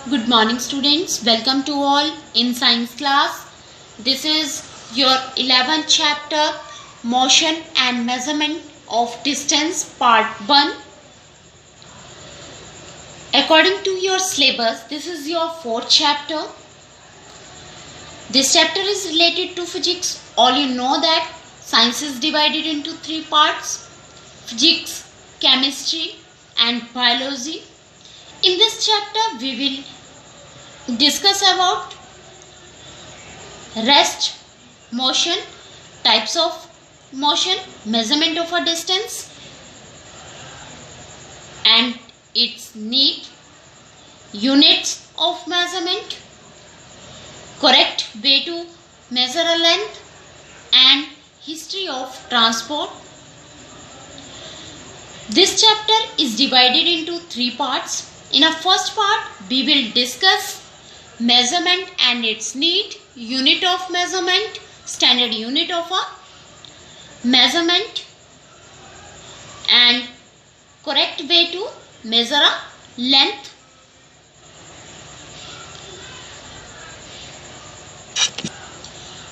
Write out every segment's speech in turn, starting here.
Good morning students, welcome to all in science class. This is your 11th chapter, motion and measurement of distance, part 1. According to your syllabus, this is your 4th chapter. This chapter is related to physics. All you know that science is divided into 3 parts: physics, chemistry and biology. In this chapter we will discuss about rest, motion, types of motion, measurement of a distance and its need, units of measurement, correct way to measure a length and history of transport. This chapter is divided into 3 parts. In a first part, we will discuss measurement and its need, unit of measurement, standard unit of a measurement and correct way to measure a length.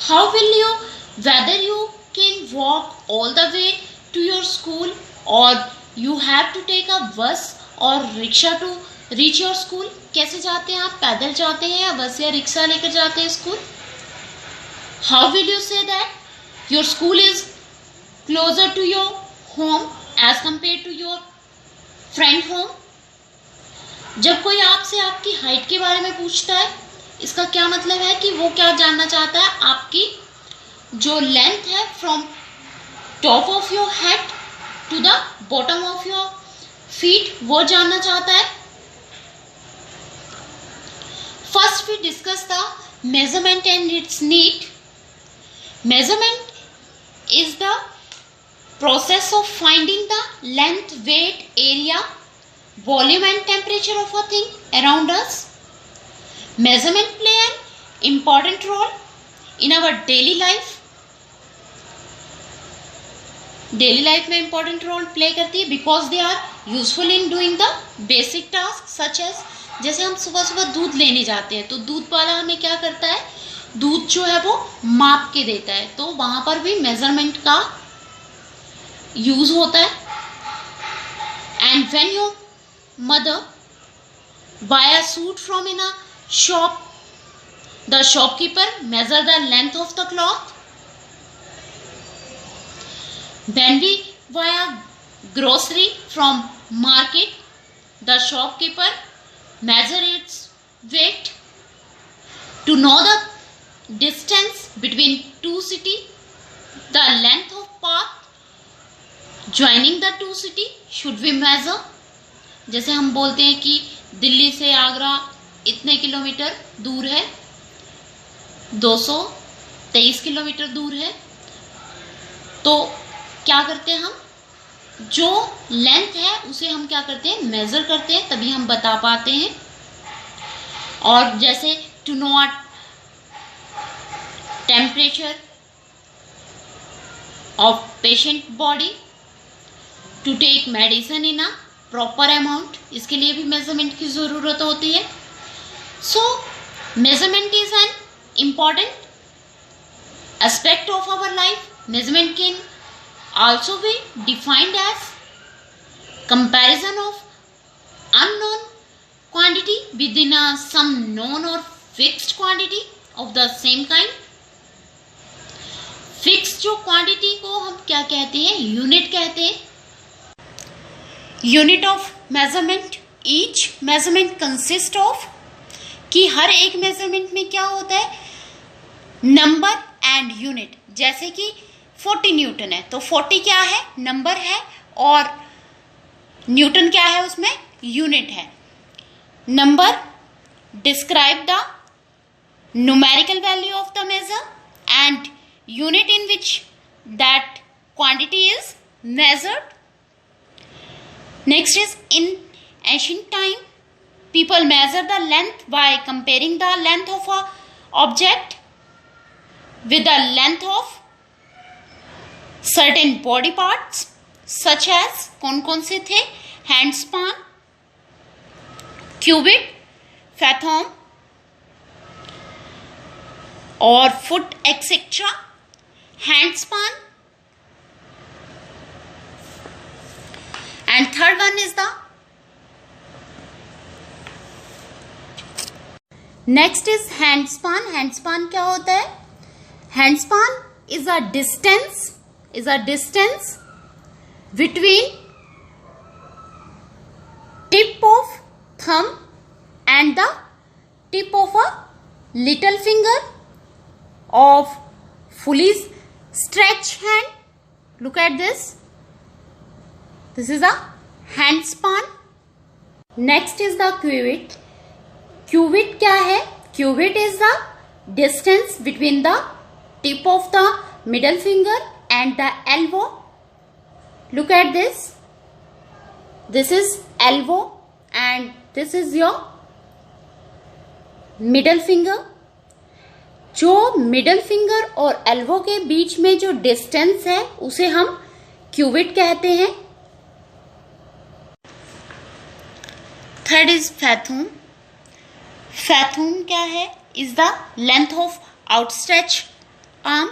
How will you, whether you can walk all the way to your school or you have to take a bus और rickshaw to reach your school? कैसे जाते हैं आप? पैदल जाते हैं या बस या रिक्शा लेकर जाते हैं school? How will you say that your school is closer to your home as compare to your friend home? जब कोई आपसे आपकी हाइट के बारे में पूछता है, इसका क्या मतलब है कि वो क्या जानना चाहता है? आपकी जो लेंथ है from top of your head to the bottom of your feet, वो जानना चाहता है. First we discuss the measurement and its need. Measurement is the process of finding the length, weight, area, volume and temperature of a thing around us. Measurement play an important role in our daily life. Daily life में important role play करती है because they are useful in doing the basic task such as, जैसे हम सुबह सुबह दूध लेने जाते हैं तो दूध वाला हमें क्या करता है, दूध जो है वो माप के देता है, तो वहां पर भी मेजरमेंट का यूज होता है. And when your mother by a suit from in a shop, the shopkeeper major the length of the cloth. When we buy a grocery from market, the shopkeeper measure its weight. To know the distance between two cities, the length of path joining the two cities should we measure. जैसे हम बोलते हैं कि दिल्ली से आगरा इतने kilometre दूर है, 223 kilometre दूर है, तो क्या करते हैं हम, जो लेंथ है उसे हम क्या करते हैं, मेजर करते हैं, तभी हम बता पाते हैं. और जैसे to know a temperature of patient body, to take medicine in a proper amount, इसके लिए भी मेजरमेंट की ज़रूरत होती है. So measurement is an important aspect of our life. Measurement can also be defined as comparison of unknown quantity within some known or fixed quantity of the same kind. Fixed जो quantity को हम क्या कहते हैं, unit कहते हैं. Unit of measurement, each measurement consist of, कि हर एक measurement में क्या होता है, number and unit. जैसे कि 40 न्यूटन है तो 40 क्या है, नंबर है, और न्यूटन क्या है, उसमें यूनिट है. Number describe the numerical value of the measure and unit in which that quantity is measured. Next is in ancient time people measure the length by comparing the length of a object with the length of certain body parts such as, कौन कौन से थे, hand span, cubit, fathom or foot, etc. Handspan. And third one is the next is handspan. Handspan क्या होता है? Handspan is a distance between tip of thumb and the tip of a little finger of fully stretched hand. Look at this. This is a handspan. Next is the cuvit. Cuvit क्या है? Cuvit is the distance between the tip of the middle finger and the elbow. Look at this. This is elbow and this is your middle finger. जो middle finger और elbow के बीच में जो distance है उसे हम क्यूबिट कहते हैं. Third is फैथूम. फैथूम क्या है? Is the length of outstretch arm.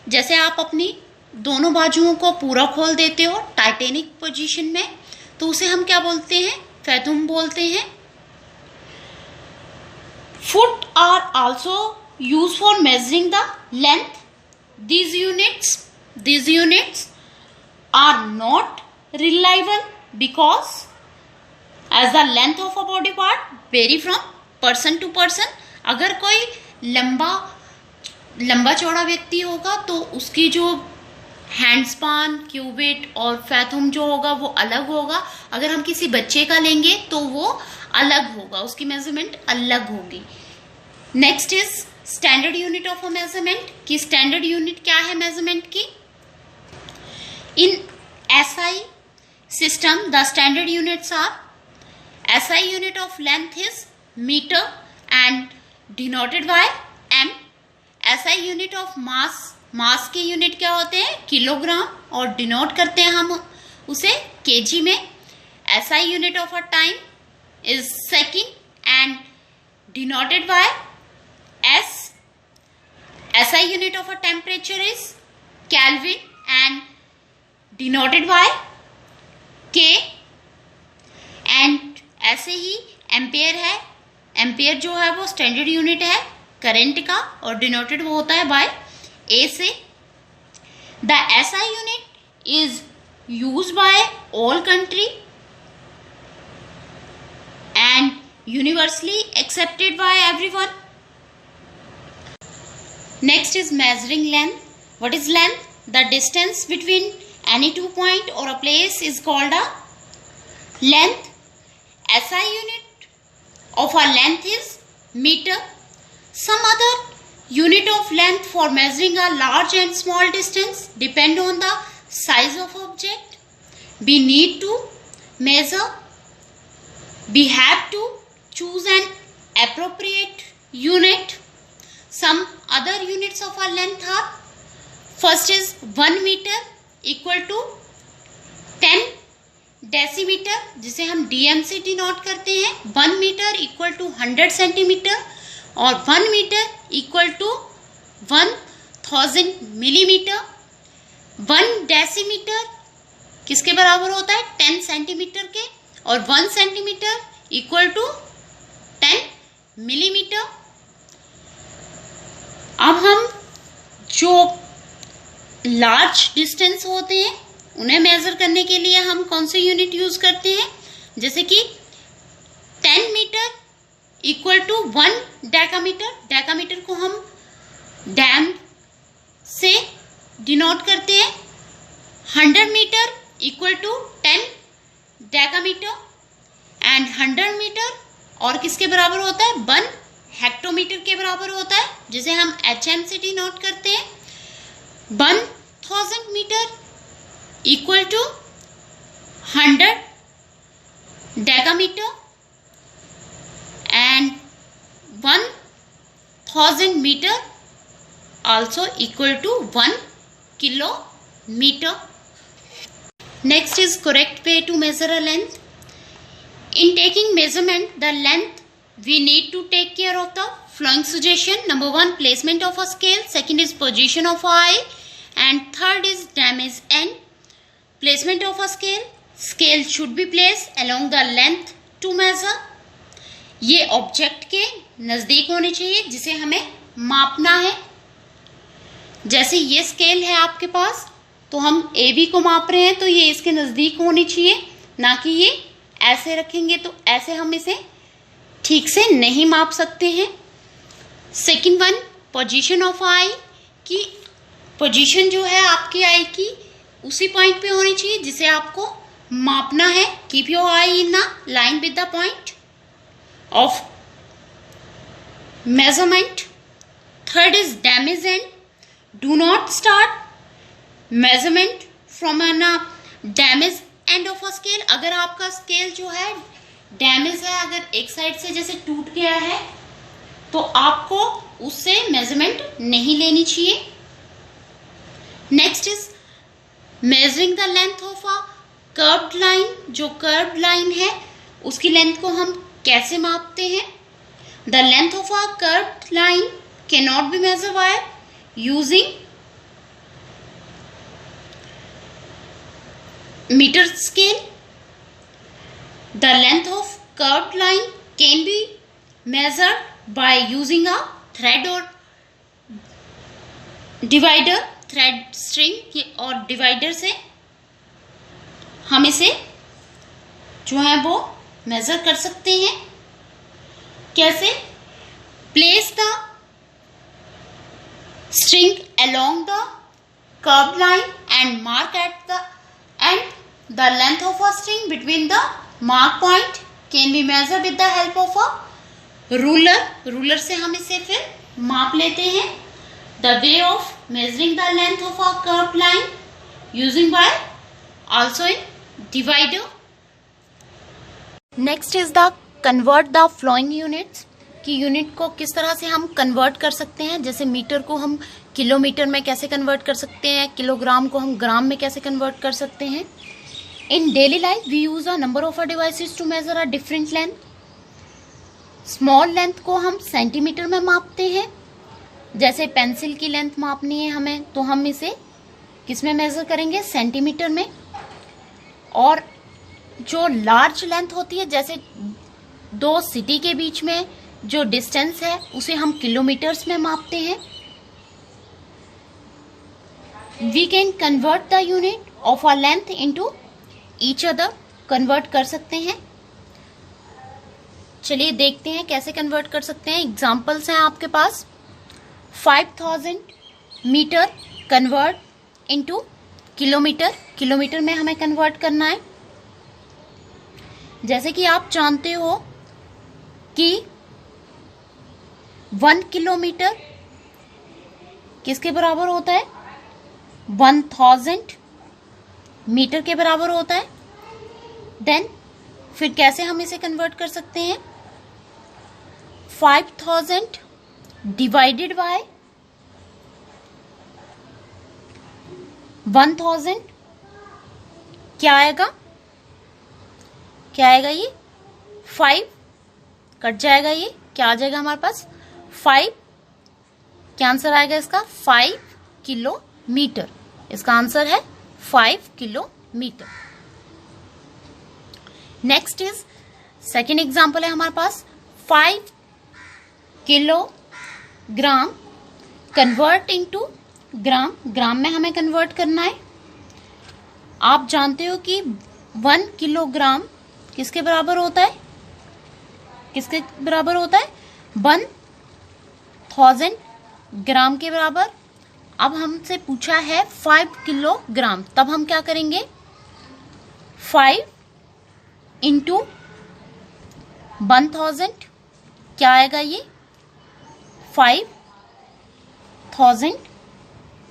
जैसे आप अपनी दोनों बाजुओं को पूरा खोल देते हो टाइटेनिक पोजीशन में, तो उसे हम क्या बोलते हैं? फैथूम बोलते हैं. Foot are also use for measuring the length. These units are not reliable because as the length of a body part vary from person to person. अगर कोई लंबा चौड़ा व्यक्ति होगा तो उसकी जो हैंडस्पान, क्यूबिट और फैथूम जो होगा वो अलग होगा. अगर हम किसी बच्चे का लेंगे तो वो अलग होगा, उसकी मेजरमेंट अलग होगी. Next is standard unit of a measurement. की स्टैंडर्ड यूनिट क्या है मेजरमेंट की? इन SI system the standard units are SI unit of length is meter and denoted by m. SI unit of mass के unit क्या होते हैं? Kilogram, और denote करते हैं हम उसे kg में. SI unit of a time is second and denoted by S. SI unit of a temperature is Kelvin and denoted by K. And ऐसे ही एम्पेयर है. एम्पेयर जो है वो स्टैंडर्ड यूनिट है करंट का और डिनोटेड वो होता है बाय A से. The SI unit is used by all country and universally accepted by everyone. Next is measuring length. What is length? The distance between any 2 point or a place is called a length. SI unit of a length is meter. Some other unit of length for measuring a large and small distance depend on the size of object we need to measure. We have to choose an appropriate unit. Some other units of a length are, first is 1 meter equal to 10 decimetre, जिसे हम DM से denote करते हैं. 1 metre equal to 100 centimetre और 1 metre equal to 1000 millimetre. 1 decimetre किसके बराबर होता है? 10 सेंटीमीटर के, और 1 सेंटीमीटर इक्वल टू 10 मिलीमीटर. अब हम जो लार्ज डिस्टेंस होते हैं उन्हें मेजर करने के लिए हम कौन से यूनिट यूज करते हैं? जैसे कि 10 metre equal to 1 decametre. Decametre को हम डैम से डिनोट करते हैं. 100 metre equal to 10 decametre and 100 metre और किसके बराबर होता है? 1 हेक्टोमीटर के बराबर होता है, जिसे हम HM से डिनोट करते हैं. 1000 metre equal to 100 decametre and 1000 metre also equal to 1 kilometer. Next is correct way to measure a length. In taking measurement, the length we need to take care of the following suggestion. Number 1, placement of a scale. Second is position of eye. And third is damage and placement of a scale. Scale should be placed along the length to measure. ये object के नज़दीक होनी चाहिए जिसे हमें मापना है. जैसे ये स्केल है आपके पास, तो हम AB को माप रहे हैं, तो ये इसके नज़दीक होनी चाहिए, ना कि ये ऐसे रखेंगे तो ऐसे हम इसे ठीक से नहीं माप सकते हैं. सेकंड वन, पोजीशन ऑफ आई, की पोजीशन जो है आपकी आई की उसी पॉइंट पे होनी चाहिए जिसे आपको मापना है. Keep your eye in a line with the point of measurement. Third is damage and do not start measurement from an damage end of a scale. अगर आपका स्केल जो है डैमेज है, अगर एक साइड से जैसे टूट गया है, तो आपको उससे मेजरमेंट नहीं लेनी चाहिए. Next is measuring the length of a curved line. जो कर्व्ड लाइन है उसकी लेंथ को हम कैसे मापते हैं? The length of a curved line can not be measured by using meter scale. The length of curved line can be measured by using a thread or divider. thread string और divider से हम इसे जो है वो major कर सकते हैं. कैसे? Place the string along the curved line and mark at the end. The length of a string between the mark point can be measured with the help of a ruler. Ruler से हम इसे फिर माप लेते हैं. The way of measuring the length of a curved line using by also in divider. Next is the convert the following units. कि unit को किस तरह से हम कन्वर्ट कर सकते हैं. जैसे मीटर को हम किलोमीटर में कैसे कन्वर्ट कर सकते हैं, किलोग्राम को हम ग्राम में कैसे कन्वर्ट कर सकते हैं. In daily life we use a number of a devices to measure a different length. Small length को हम सेंटीमीटर में मापते हैं. जैसे पेंसिल की लेंथ मापनी है हमें, तो हम इसे किस में मेजर करेंगे? सेंटीमीटर में. और जो लार्ज लेंथ होती है, जैसे दो सिटी के बीच में जो डिस्टेंस है, उसे हम किलोमीटर्स में मापते हैं. We can convert the unit of a length into each other. Convert कर सकते हैं. चलिए देखते हैं कैसे कन्वर्ट कर सकते हैं. एग्जांपल्स हैं आपके पास. 5000 metre convert into kilometre. Kilometre में हमें कन्वर्ट करना है. जैसे कि आप जानते हो कि 1 किलोमीटर किसके बराबर होता है? 1000 मीटर के बराबर होता है. देन फिर कैसे हम इसे कन्वर्ट कर सकते हैं? 5000 डिवाइडेड बाय 1000 क्या आएगा? क्या आएगा? ये 5 कट जाएगा. ये क्या आ जाएगा हमारे पास? 5. क्या आंसर आएगा इसका? 5 किलोमीटर. इसका आंसर है 5 kilometre. Next is second example है हमारे पास. 5 किलोग्राम कन्वर्ट इनटू ग्राम. ग्राम में हमें कन्वर्ट करना है. आप जानते हो कि 1 किलोग्राम किसके बराबर होता है? किसके बराबर होता है? 1000 ग्राम के बराबर. अब हमसे पूछा है 5 किलोग्राम. तब हम क्या करेंगे? 5 इंटू 1000 क्या आएगा? ये 5000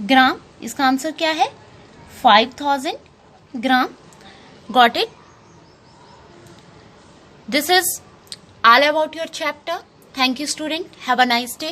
ग्राम. इसका आंसर क्या है? 5000 gram. Got it? This is all about your chapter. Thank you, student. Have a nice day.